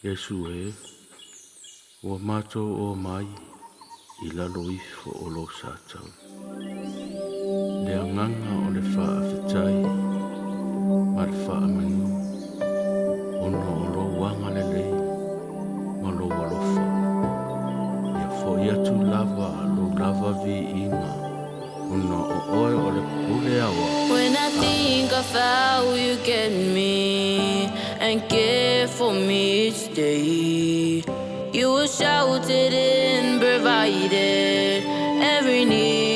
Yesu e, ua mātou o mai I lalo ifo o lo sātau. Le anganga o le wha awhitai, ma le wha amanu, ono o lo wanga le lei, ma lo walofa. Ia fo I atu lava lo lava vi inga, ono o oe o le pule awa. When I think of how you get me and care for me each day, you were shouted and provided every need.